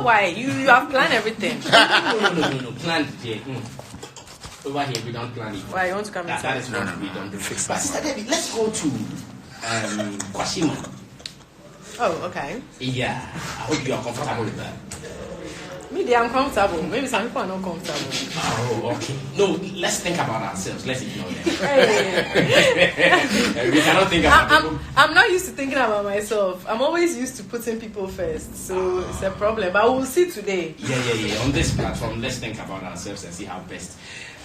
why? You have planned everything. No. Planned, yeah. Over here, we don't plan it. Why, you want to come inside? That is what we don't do. But Sister Debbie, let's go to Kwashima. Oh, okay. Yeah, I hope you are comfortable with that. Me, I'm comfortable. Maybe some people are not comfortable. Oh, okay. No, let's think about ourselves. Let's ignore them. Hey. We cannot think about people. I'm not used to thinking about myself. I'm always used to putting people first. So it's a problem. But we'll see today. Yeah. On this platform, let's think about ourselves and see how best.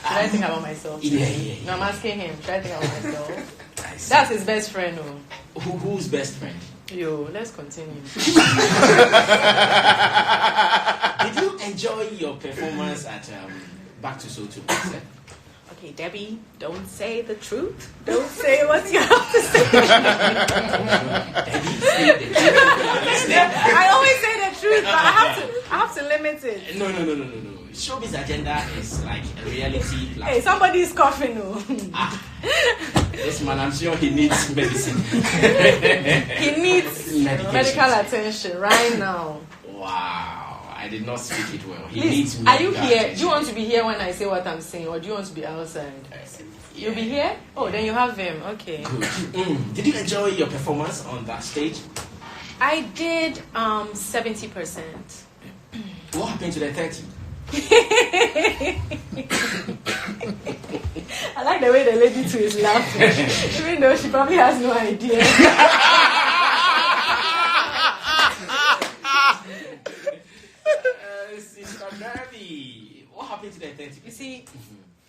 Should I think about myself? Yeah. No, I'm asking him. Should I think about myself? That's his best friend. Oh. Who's best friend? Yo, let's continue. Did you enjoy your performance at Back to Soul 2? Okay, Debbie, don't say the truth. Don't say what you have to say. Debbie, say the truth. I always say the truth, but I have to limit it. No. Showbiz Agenda is like a reality platform. Hey, somebody is coughing. This man, I'm sure he needs medicine. He needs medical attention right now. Wow, I did not speak it well. He Please, needs are you medical here? attention. Do you want to be here when I say what I'm saying, or do you want to be outside? You'll be here? Oh, then you have him. Okay. Good. Did you enjoy your performance on that stage? I did 70%. What happened to the 30? I like the way the lady too is laughing, even though she probably has no idea. Sister Debbie, what happened to the 30? You see,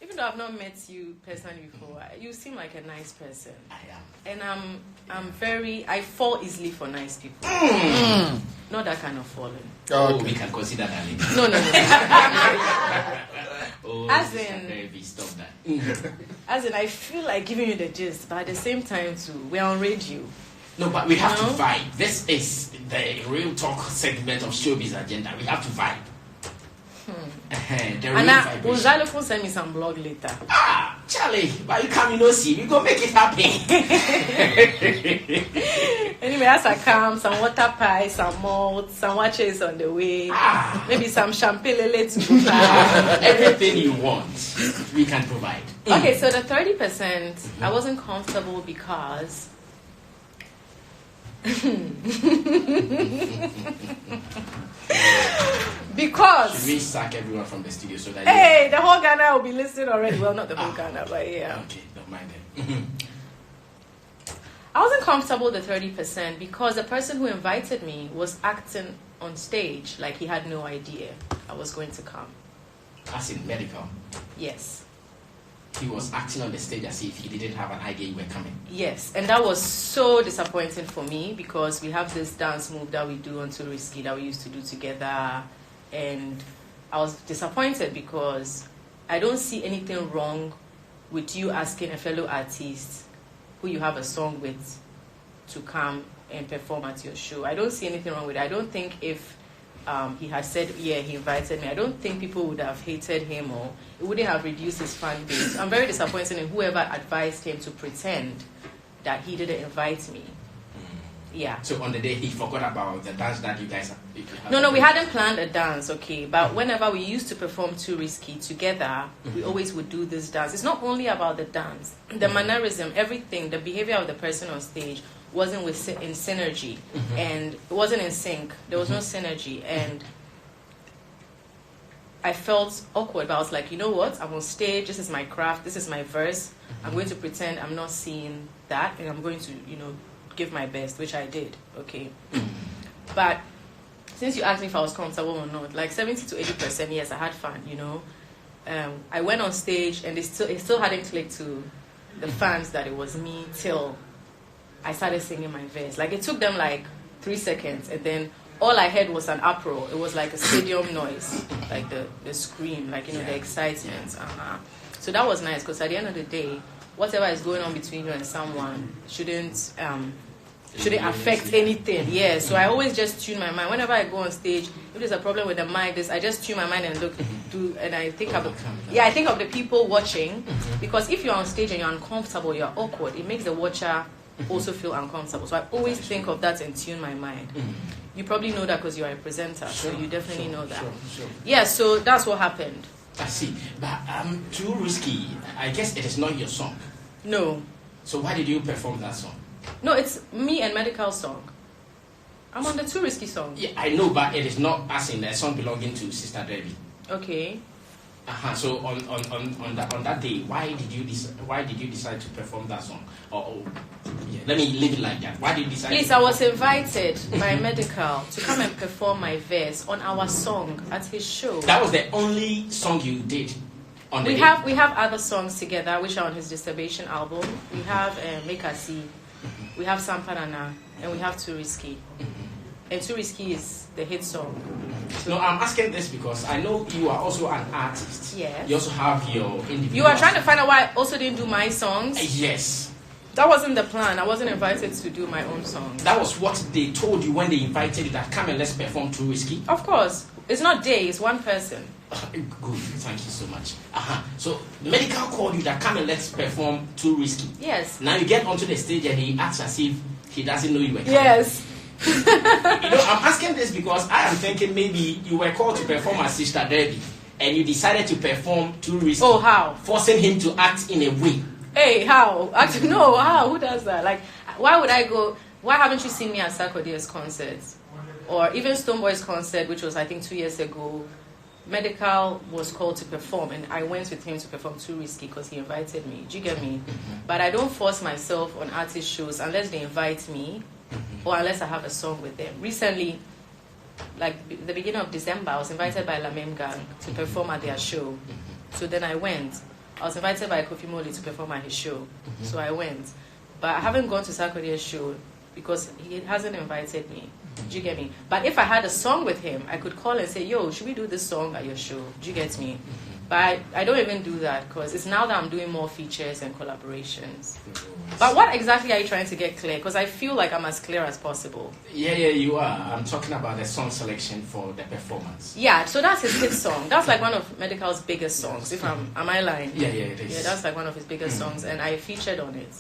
even though I've not met you personally before, you seem like a nice person. I am. And I fall easily for nice people. Not that kind of falling. Oh, we can consider that later. No. Oh, As in, Debbie, stop that. As in, I feel like giving you the gist, but at the same time, too, we're on radio. No, but we have to vibe. This is the real talk segment of Showbiz Agenda. We have to vibe. The real vibration. Gonzalo will send me some blog later. Charlie, but you come, see, we go make it happen. Anyway, as I come, some water pie, some malt, some watches on the way, maybe some champagne lele to everything you want, we can provide. Okay, so the 30%, I wasn't comfortable because should we sack everyone from the studio so that the whole Ghana will be listening already. Well, not the whole Ghana, but yeah. Okay, don't mind them. I wasn't comfortable with the 30% because the person who invited me was acting on stage like he had no idea I was going to come. As in medical? Yes. He was acting on the stage as if he didn't have an idea you were coming. Yes, and that was so disappointing for me because we have this dance move that we do on Too Risky that we used to do together, and I was disappointed because I don't see anything wrong with you asking a fellow artist who you have a song with to come and perform at your show. I don't see anything wrong with it. I don't think if he had said, he invited me, I don't think people would have hated him or it wouldn't have reduced his fan base. I'm very disappointed in whoever advised him to pretend that he didn't invite me. Yeah. So on the day he forgot about the dance that you guys had. No, we hadn't planned a dance, okay. But whenever we used to perform Too Risky together, we always would do this dance. It's not only about the dance, the mannerism, everything, the behavior of the person on stage wasn't in synergy, and it wasn't in sync. There was no synergy, and I felt awkward. But I was like, you know what? I'm on stage. This is my craft. This is my verse. I'm going to pretend I'm not seeing that, and I'm going to, give my best, which I did. Okay, but since you asked me if I was comfortable or not, like 70 to 80%, yes, I had fun. I went on stage, and it still hadn't clicked to the fans that it was me till I started singing my verse. Like, it took them like 3 seconds, and then all I heard was an uproar. It was like a stadium noise, like the scream, like, the excitement. So that was nice, because at the end of the day, whatever is going on between you and someone shouldn't affect anything. Yeah, so I always just tune my mind. Whenever I go on stage, if there's a problem with the mic, I just tune my mind and and I think of the people watching, because if you're on stage and you're uncomfortable, you're awkward, it makes the watcher also feel uncomfortable. So I always think of that and tune my mind. You probably know that because you are a presenter, so you definitely know that. Sure. Yeah, so that's what happened. I see. But Too Risky, I guess it is not your song. No. So why did you perform that song? No, it's me and Medical song. I'm on the Too Risky song. Yeah, I know, but it is not as in a song belonging to Sister Debbie. Okay. So on that day, why did you decide to perform that song? Let me leave it like that. Why did you decide? Please, I was invited by Medical to come and perform my verse on our song at his show. That was the only song you did. We have other songs together which are on his Disturbation album. We have Make Us See, we have Sampanana, and we have Too Risky. And Too Risky is the hit song. No, I'm asking this because I know you are also an artist. Yes. You also have your individual. You are trying to find out why I also didn't do my songs? Yes. That wasn't the plan. I wasn't invited to do my own songs. That was what they told you when they invited you, that come and let's perform Too Risky? Of course. It's not they, it's one person. Good, thank you so much. So Medical called you that come and let's perform Too Risky. Yes. Now you get onto the stage and he acts as if he doesn't know you were coming. Yes. I'm asking this because I am thinking maybe you were called to perform as Sister Debbie and you decided to perform Too Risky. Oh, how? Forcing him to act in a way. Hey, how? Actually, no, how? Who does that? Like, why would I go? Why haven't you seen me at Sarkodie's concerts? Or even Stoneboy's concert, which was, I think, 2 years ago. Medical was called to perform, and I went with him to perform Too Risky because he invited me. Do you get me? But I don't force myself on artist shows unless they invite me or unless I have a song with them. Recently, like the beginning of December, I was invited by Lamem Gang to perform at their show. So then I went. I was invited by Kofi Moli to perform at his show. So I went. But I haven't gone to Sarkodie's show because he hasn't invited me. Do you get me? But if I had a song with him, I could call and say, yo, should we do this song at your show? Do you get me? But I don't even do that because it's now that I'm doing more features and collaborations. But what exactly are you trying to get clear? Because I feel like I'm as clear as possible. Yeah, you are. I'm talking about the song selection for the performance. Yeah, so that's his hit song. That's like one of Medical's biggest songs. If am I lying? Yeah, it is. Yeah, that's like one of his biggest songs, and I featured on it.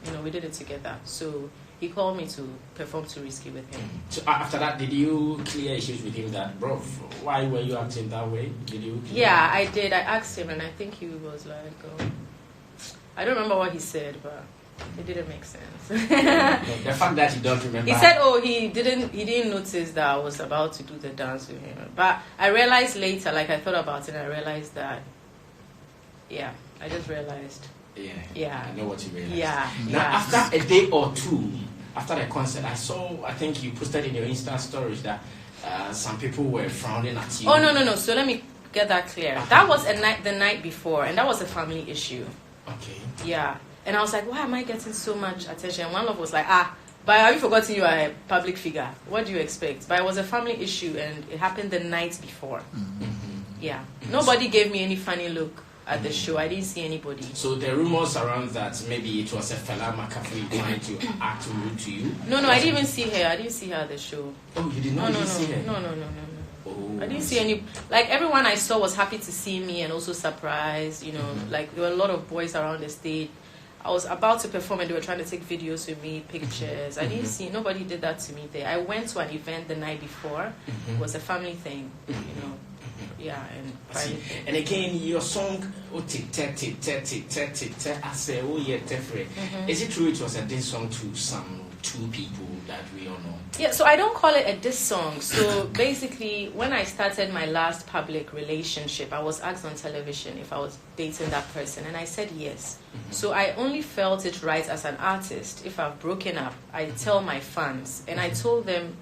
And we did it together. So he called me to perform Too Risky with him. So after that, did you clear issues with him that, bro, why were you acting that way? Did you? Yeah, I did. I asked him, and I think he was like, I don't remember what he said, but it didn't make sense. The fact that you don't remember. He said, he didn't notice that I was about to do the dance with him. But I realized later, like I thought about it, and I realized that, I just realized. Yeah. I know what you realized. Yeah. Now, after a day or two, after the concert, I think you posted in your Insta stories that some people were frowning at you. Oh, no. So let me get that clear. That was the night before, and that was a family issue. Okay. Yeah. And I was like, why am I getting so much attention? And one love was like, but have you forgotten you are a public figure? What do you expect? But it was a family issue, and it happened the night before. Yeah. Nobody gave me any funny look at the show. I didn't see anybody. So the rumors around that maybe it was a fella McAfee trying to act rude to you? No, I didn't even see her. I didn't see her at the show. Oh, you did not see her? No. Oh, I didn't see any. Like, everyone I saw was happy to see me and also surprised. Like, there were a lot of boys around the stage. I was about to perform and they were trying to take videos with me, pictures. I didn't see, nobody did that to me there. I went to an event the night before. It was a family thing, Yeah, and private thing. And again, your song, is it true it was a diss song to some two people that we all know? Yeah, so I don't call it a diss song. So basically, when I started my last public relationship, I was asked on television if I was dating that person, and I said yes. So I only felt it right as an artist. If I've broken up, I tell my fans, and I told them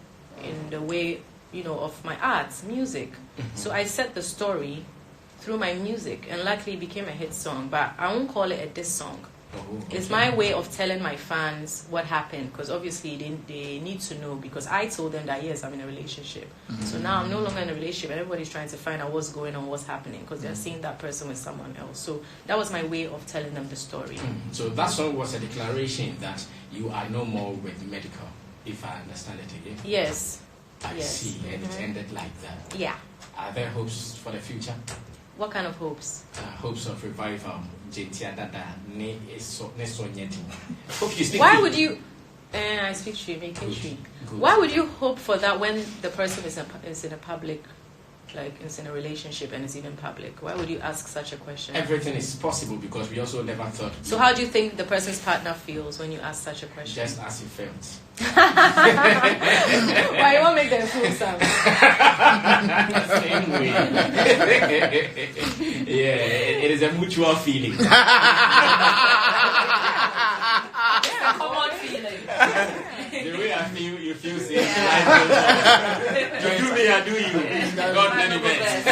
in the way, of my art, music. So I set the story through my music, and luckily it became a hit song. But I won't call it a diss song. Okay. It's my way of telling my fans what happened, because obviously they need to know, because I told them that yes, I'm in a relationship. So now I'm no longer in a relationship, and everybody's trying to find out what's going on, what's happening, because they're seeing that person with someone else. So that was my way of telling them the story. So that song was a declaration that you are no more with Medical, if I understand it again. Yes. I see, and it ended like that. Yeah. Are there hopes for the future? What kind of hopes? Hopes of revival. Hope you Why would you? I speak Tree, make it Tree. Good. Why would you hope for that when the person is in a public, like it's in a relationship and it's even public? Why would you ask such a question? Everything is possible because we also never thought. So how do you think the person's partner feels when you ask such a question? Just as he felt. Why you won't make them feel some? Same way. Yeah, it is a mutual feeling. Yeah, common feeling. The way I feel, you feel same. You do me, I do you. God many best.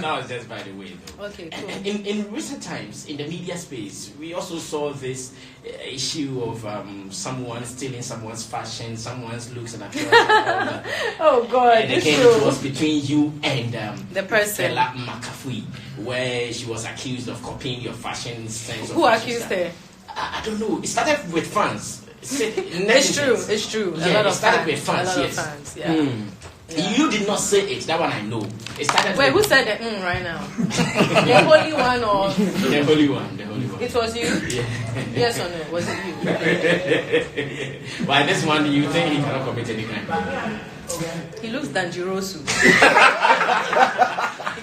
That was just by the way, though. Okay, cool. In recent times, in the media space, we also saw this issue of someone stealing someone's fashion, someone's looks and appearance. And all that. Oh God, And it's again, true. it was between you and The person. Stella McAfee, where she was accused of copying your fashion sense. Who accused her? I don't know. It started with fans. It's true. It's true. Yeah, a lot it of started fans. with fans. A lot Yes. of fans. Yeah. Yeah. You did not say it. That one I know. It started. Wait, with who said that right now? The holy one or the holy one? The holy one. it was you? Yeah. Yes or no? Was it you? By this one, you think he cannot commit any crime? He looks dangerous. He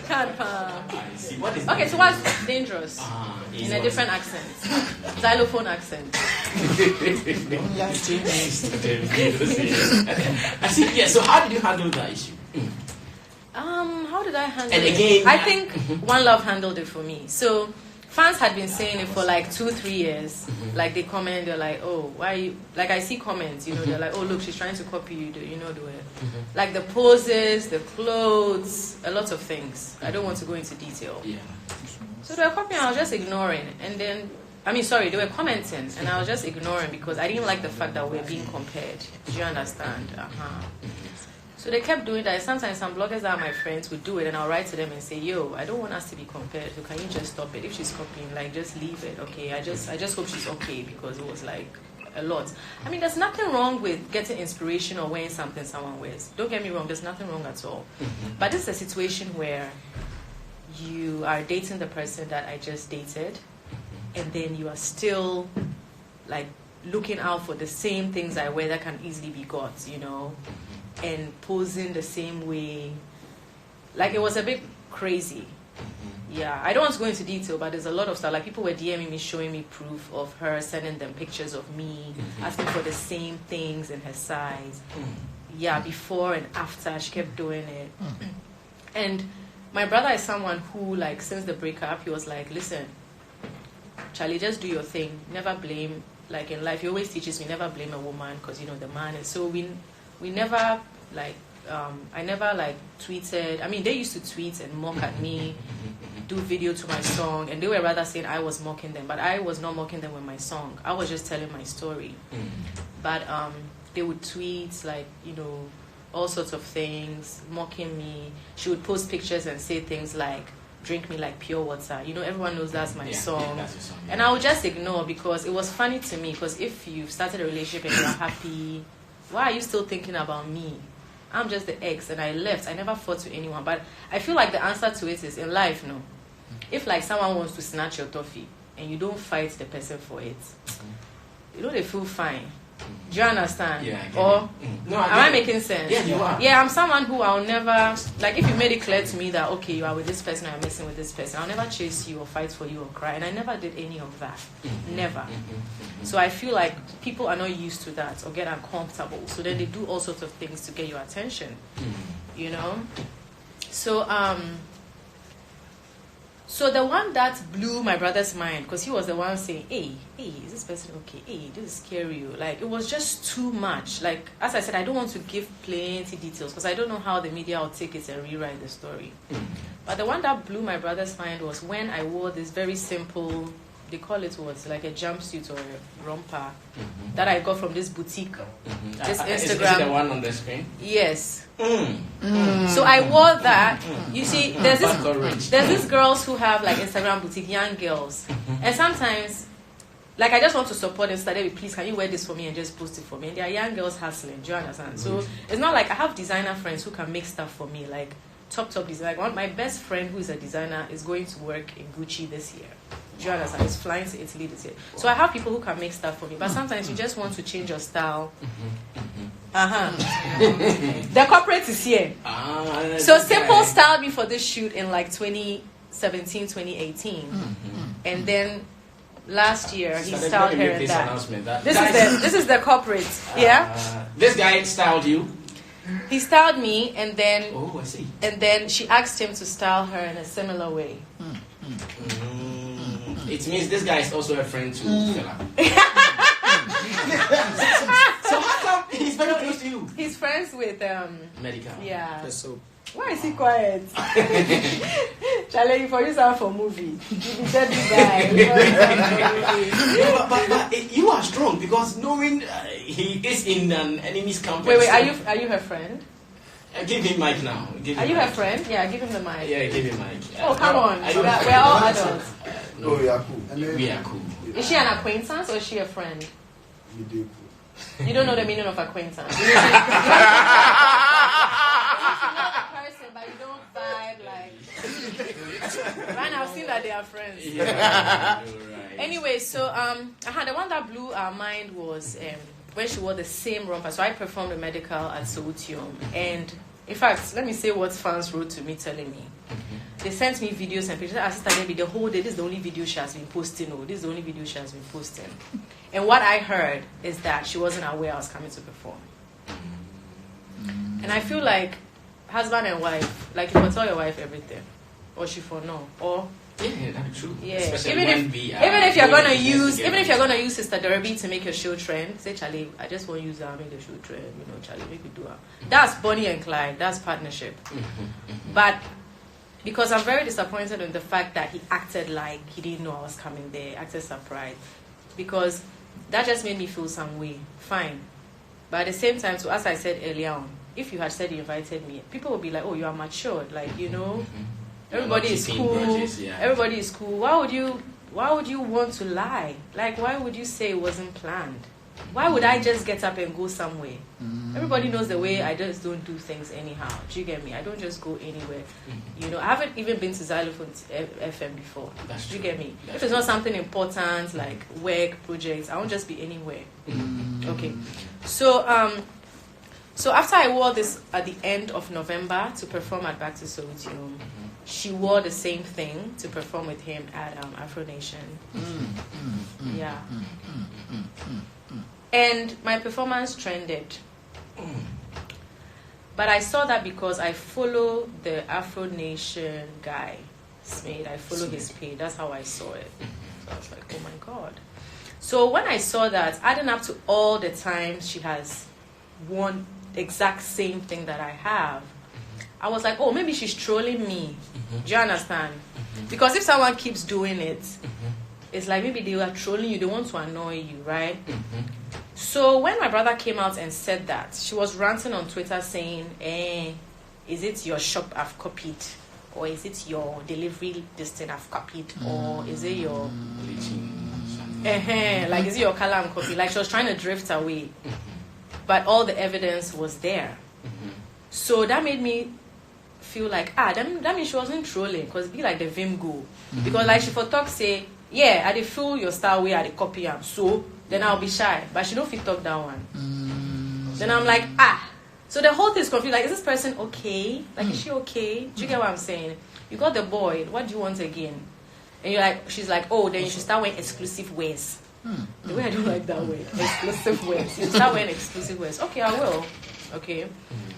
can't. I see. What is Okay, so what's dangerous? In a what? different accent. Xylophone accent. I see. Yeah. So how did you handle that issue? How did I handle And it? again, I think One Love handled it for me. So fans had been saying it for like 2-3 years. Like they comment, they're like, oh, why you, like I see comments, you know, they're like, oh look, she's trying to copy you, you know, the way. Like the poses, the clothes, a lot of things. I don't want to go into detail. Yeah. So they were copying, I was just ignoring. And then, they were commenting, and I was just ignoring because I didn't like the fact that we were being compared. Do you understand? So they kept doing that. Sometimes some bloggers that are my friends would do it, and I'll write to them and say, yo, I don't want us to be compared, so can you just stop it? If she's copying, like, just leave it, okay? I just hope she's okay, because it was, like, a lot. I mean, there's nothing wrong with getting inspiration or wearing something someone wears. Don't get me wrong, there's nothing wrong at all. But this is a situation where you are dating the person that I just dated, and then you are still, like, looking out for the same things I wear that can easily be got, you know? And posing the same way. Like, it was a bit crazy. Yeah, I don't want to go into detail, but there's a lot of stuff. Like, people were DMing me, showing me proof of her, sending them pictures of me, asking for the same things in her size. Yeah, before and after, she kept doing it. And my brother is someone who, like, since the breakup, he was like, listen, Charlie, just do your thing. Never blame, like, in life, he always teaches me, never blame a woman, because, you know, the man is so... We never, like, I never, like, tweeted. I mean, they used to tweet and mock at me, do video to my song, and they were rather saying I was mocking them, but I was not mocking them with my song. I was just telling my story. But they would tweet, like, you know, all sorts of things, mocking me. She would post pictures and say things like, drink me like pure water. You know, everyone knows that's my song. Yeah, that's your song, yeah. And I would just ignore, because it was funny to me, because if you've started a relationship and you're happy... Why are you still thinking about me? I'm just the ex, and I left. I never fought to anyone. But I feel like the answer to it is, in life, no. If, like, someone wants to snatch your toffee, and you don't fight the person for it, you know, they feel fine. Do you understand? Yeah, or no, am I making sense? Yeah, you are. Yeah, I'm someone who I'll never, like, if you made it clear to me that, okay, you are with this person, I'm messing with this person, I'll never chase you or fight for you or cry. And I never did any of that. Never. So I feel like people are not used to that or get uncomfortable. So then they do all sorts of things to get your attention. You know? So the one that blew my brother's mind, because he was the one saying, hey, is this person okay? Hey, this is scary. Like, it was just too much. Like, as I said, I don't want to give plenty details, because I don't know how the media will take it and rewrite the story. But the one that blew my brother's mind was when I wore this very simple, they call it what, like a jumpsuit or a romper, that I got from this boutique, this Instagram. Is it the one on the screen? Yes. So I wore that. You see, there's this girls who have, like, Instagram boutique, young girls, and sometimes, like, I just want to support Insta. They be, please, can you wear this for me and just post it for me? And they are young girls hustling. Do you understand? So it's not like I have designer friends who can make stuff for me, like top design. Like, my best friend who is a designer is going to work in Gucci this year. Do you understand? He's flying to Italy this year. So I have people who can make stuff for me, but sometimes you just want to change your style. The corporate is here. So Simple styled me for this shoot in like 2017, 2018. And then last year he styled her in that. This is the corporate. Yeah. This guy styled you. He styled me, and then I see. And then she asked him to style her in a similar way. It means this guy is also a friend to Fela. So how come he's very close to you? He's friends with Medical. Yeah. That's so. Why is he quiet? Charlie, for you sound for movie. You be deadly guy. But you are strong because knowing he is in an enemy's camp. Wait, are you her friend? Give him mic now. Are you her friend? Yeah, give him the mic. Yeah, give him mic. Oh, come on. We're all adults. No, we are cool. We are cool. Is she an acquaintance or is she a friend? We do cool. You don't know the meaning of acquaintance. You know the person, but you don't vibe like. Right now, I've seen that they are friends. Yeah, right. Anyway, so the one that blew our mind was when she wore the same romper. So I performed a medical at Soutium, and in fact, let me say what fans wrote to me telling me. They sent me videos and pictures. I Sister Debbie, the whole day, this is the only video she has been posting. Oh, this is the only video she has been posting. And what I heard is that she wasn't aware I was coming to perform. And I feel like husband and wife, like you can tell your wife everything, or she for no, or yeah, that's true. yeah. Especially Even if you're gonna use Sister Derby to make your show trend, say Charlie, I just want to use that make the show trend. You know, Charlie, make it do it. That's Bonnie and Clyde. That's partnership. But because I'm very disappointed in the fact that he acted like he didn't know I was coming there, acted surprised, because that just made me feel some way. Fine, but at the same time, so as I said earlier on, if you had said you invited me, people would be like, "Oh, you are matured," like you know. Everybody is cool. Everybody is cool. Why would you want to lie? Like, why would you say it wasn't planned? Why would I just get up and go somewhere? Everybody knows the way I just don't do things anyhow. Do you get me? I don't just go anywhere. You know, I haven't even been to Xylophone FM before. Do you get me? If it's not something important like work, projects, I won't just be anywhere. Okay. So after I wore this at the end of November to perform at Back to Soutium, she wore the same thing to perform with him at Afro Nation. Yeah. And my performance trended. But I saw that because I follow the Afro Nation guy, Smith. I follow his page. That's how I saw it. So I was like, oh my God. So when I saw that, adding up to all the times she has worn the exact same thing that I have, I was like, oh, maybe she's trolling me. Do you understand? Because if someone keeps doing it, it's like maybe they are trolling you. They want to annoy you, right? So when my brother came out and said that, she was ranting on Twitter saying, is it your shop I've copied? Or is it your delivery this thing I've copied? Or is it your... like, is it your color I'm copied? Like, she was trying to drift away. But all the evidence was there. So that made me feel like, that means she wasn't trolling, because it be like the Vim go. Because like she for talk say, yeah, I did feel your style way, I did copy am, so then I'll be shy. But she don't fit talk that one. Then I'm like, so the whole thing is confused. Like, is this person okay? Like, is she okay? Do you get what I'm saying? You got the boy, what do you want again? And you're like, she's like, oh, then you should start wearing exclusive wears. The way I don't like that word, exclusive wears. You start wearing exclusive wears. Okay, I will. Okay,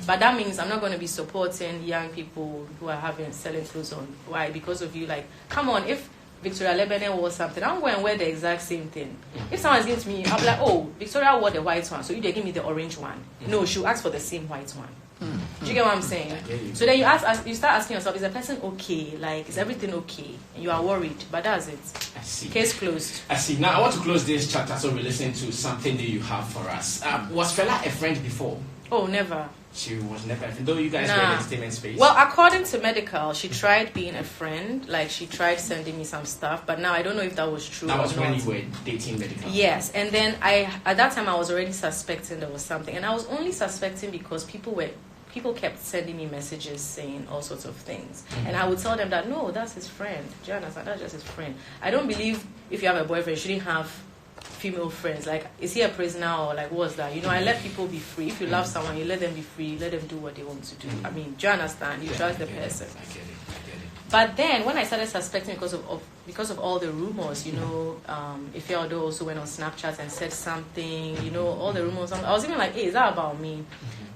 but that means I'm not going to be supporting young people who are selling clothes on. Why? Because of you. Like, come on, if Victoria Lebanon wore something, I'm going to wear the exact same thing. If someone's giving to me, I'll be like, oh, Victoria wore the white one, so you give me the orange one. No, she'll ask for the same white one. Do you get what I'm saying? So then you start asking yourself, is the person okay? Like, is everything okay? And you are worried, but that's it. I see. Case closed. I see. Now I want to close this chapter, so we listen to something that you have for us. Was Fela a friend before? Oh, never. She was never a friend, though you guys were in the entertainment space. Well, according to Medical, she tried being a friend. Like, she tried sending me some stuff, but now I don't know if that was true. That was or when not. you were dating Medical. Yes, and then at that time I was already suspecting there was something, and I was only suspecting because people were people kept sending me messages saying all sorts of things. And I would tell them that, no, that's his friend. Do you understand? That's just his friend. I don't believe if you have a boyfriend, you shouldn't have female friends. Like, is he a prisoner or like what's that? You know, I let people be free. If you love someone, you let them be free. Let them do what they want to do. I mean, do you understand? You trust the person. I get it. But then when I started suspecting because of all the rumors, you know, Ifeado also went on Snapchat and said something, you know, all the rumors. I was even like, hey, is that about me?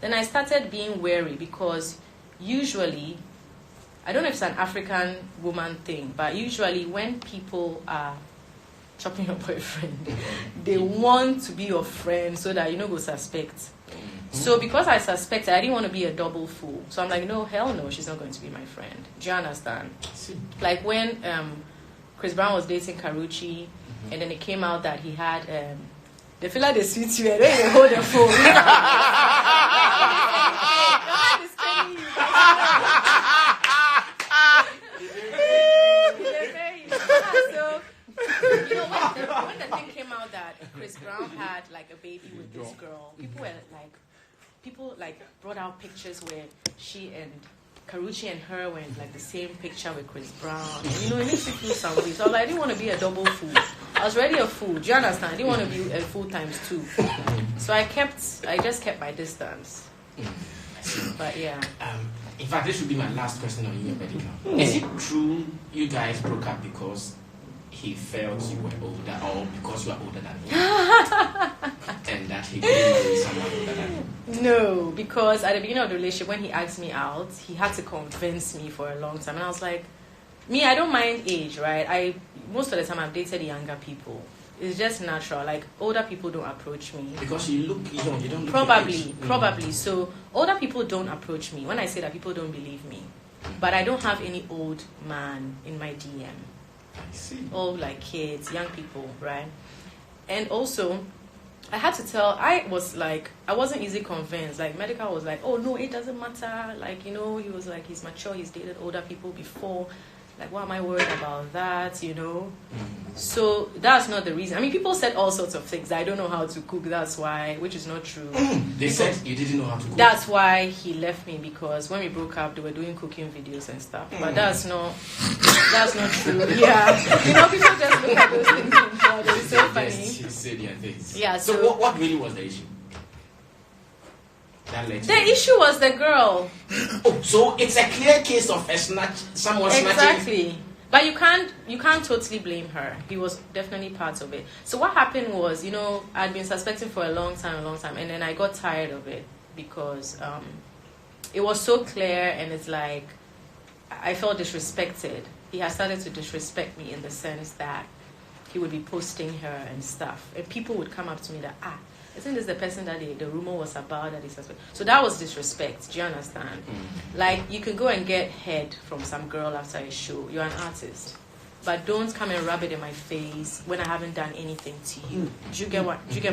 Then I started being wary because usually, I don't know if it's an African woman thing, but usually when people are chopping your boyfriend, they want to be your friend so that you know go suspect. So because I suspected, I didn't want to be a double fool. So I'm like, no, hell no, she's not going to be my friend. Do you understand? Like when Chris Brown was dating Karuchi, and then it came out that he had they feel like they sweet you and then they hold the phone. You know, when the thing came out that Chris Brown had like a baby with this girl, people brought out pictures where she and Karuchi and her were in like the same picture with Chris Brown. And, you know, it makes you feel some way. So I was like, I didn't want to be a double fool. I was already a fool. Do you understand? I didn't want to be a fool times two. So I just kept my distance. But yeah. In fact, this should be my last question on you, Medical. Is it true you guys broke up because he felt you were older, or because you are older than him, and that he couldn't marry someone older than him? No, because at the beginning of the relationship, when he asked me out, he had to convince me for a long time, and I was like, me, I don't mind age, right? Most of the time I've dated younger people. It's just natural. Like, older people don't approach me Because you look young, you don't look probably. So older people don't approach me. When I say that, people don't believe me. But I don't have any old man in my DM. I see. All like kids, young people, right? And also, I had to tell, I wasn't easily convinced. Like, Medical was like, oh no, it doesn't matter. Like, you know, he was like, he's mature, he's dated older people before. Like, why am I worried about that, you know? So that's not the reason. I mean, people said all sorts of things. I don't know how to cook, that's why, which is not true. They said you didn't know how to cook. That's why he left me, because when we broke up, they were doing cooking videos and stuff. But that's not true. Yeah. You know, people just look at those things and judge. It's so funny. Yes, you said your things. Yeah, so what really was the issue? The issue was the girl. Oh, so it's a clear case of someone snatching. Exactly. But you can't totally blame her. He was definitely part of it. So what happened was, you know, I'd been suspecting for a long time, and then I got tired of it because it was so clear, and it's like I felt disrespected. He had started to disrespect me in the sense that he would be posting her and stuff, and people would come up to me that I think this is the person that the rumor was about that he suspect. So that was disrespect. Do you understand? Like, you can go and get head from some girl after a show. You're an artist, but don't come and rub it in my face when I haven't done anything to you. Do you get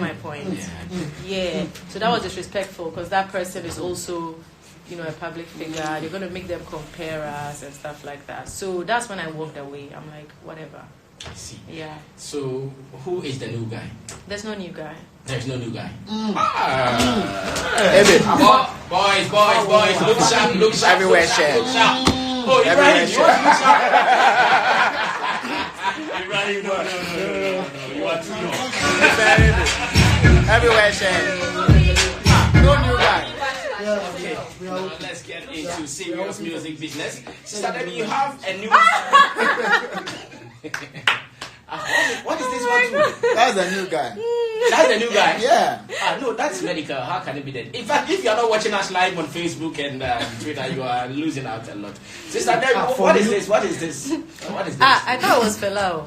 my point? Yeah. So that was disrespectful because that person is also, you know, a public figure. You're gonna make them compare us and stuff like that. So that's when I walked away. I'm like, whatever. I see. Yeah. So who is the new guy? There's no new guy. There's no new guy. Boys, look sharp. Everywhere share. Look sharp. Oh, Everywhere Ibrahim, you want to look sharp? Ibrahim, no. You are too young. Everywhere share. No new guy. Okay, now let's get into serious music business. Sister Debbie, you have a new... What is this one too? That's the new guy. That's the new guy? Yeah. No, that's medical. How can it be that? In fact, if you are not watching us live on Facebook and Twitter, you are losing out a lot. Sister Debbie, what is this? What is this? I thought it was Fela.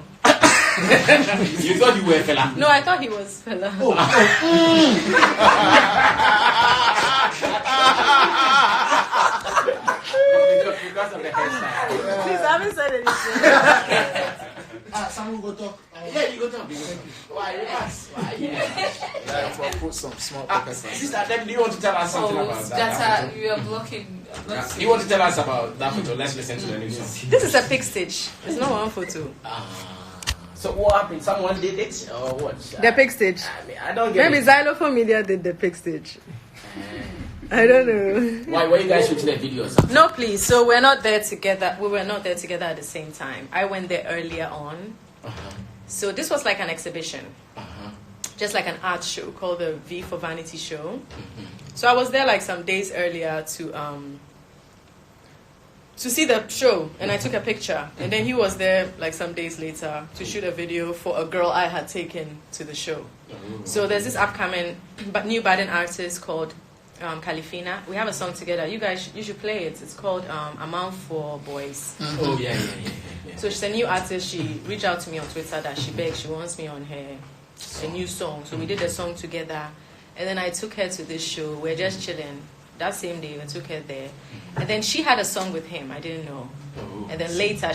You thought you were Fela? No, I thought he was Fela. Because of the hairstyle. Please, I haven't said anything. Someone go talk. Yeah, you go talk. Why? Relax. Why? Yeah, put some small peppers. Sister Debbie, do you want to tell us something about that? You are blocking. Do you want to tell us about that photo? Let's listen to the new song. This is a pic stage. It's not one photo. So what happened? Someone did it or what? The pic stage. I don't get Maybe it. Xylophone Media did the pic stage. I don't know. Why were you guys shooting a video or something? No, please. So we're not there together. We were not there together at the same time. I went there earlier on. So this was like an exhibition. Just like an art show called the V for Vanity show. So I was there like some days earlier to see the show, and I took a picture. And then he was there like some days later to shoot a video for a girl I had taken to the show. So there's this upcoming new budding artist called Califina. We have a song together. You should play it. It's called Amount for Boys. Oh yeah. So she's a new artist. She reached out to me on Twitter that she begged. She wants me on her a new song. So we did the song together. And then I took her to this show. We're just chilling. That same day, I took her there. And then she had a song with him. I didn't know. And then later,